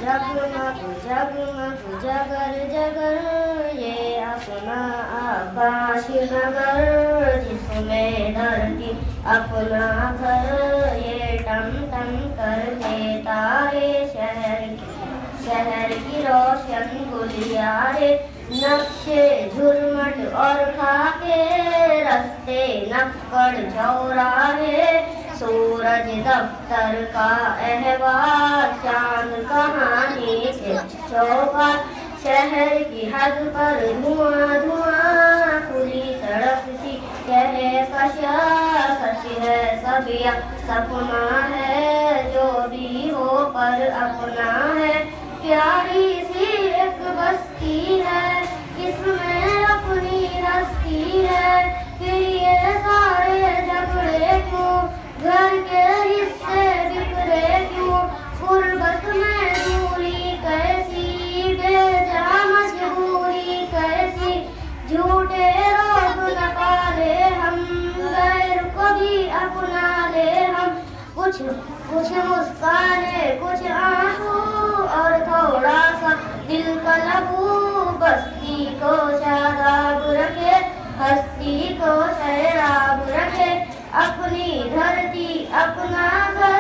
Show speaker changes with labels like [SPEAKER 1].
[SPEAKER 1] जगमग जगमग जगर जगर ये अपना आकाश नगर, जिसमें धरती अपना घर, ये टम टम करते तारे शहर की रोशन गुलियारे, नक्शे झुरमट और खाके रस्ते नक्कड़ चौराहे, सूरज दफ्तर का अहवाल चांद कहानी से चौपाल, शहर की हद पर धुआं धुआं खुली सड़क सी कहे कश है सब सपना है, जो भी हो पर अपना है, प्यारी सी एक बस्ती है इसमें अपनी हस्ती है, फिर ये सारे झगड़े क्यों, घर के हिस्से बिखरे क्यों, गुर्बत में दूरी कैसी, बेजा मजबूरी कैसी, झूठे रोग न पाले हम, गैर को भी अपना ले हम, कुछ मुस्काने कुछ आंसू और थोड़ा सा दिल का लबू, बस्ती को शादाब रखे हस्ती को सैराब रखे, अपनी धरती अपना घर।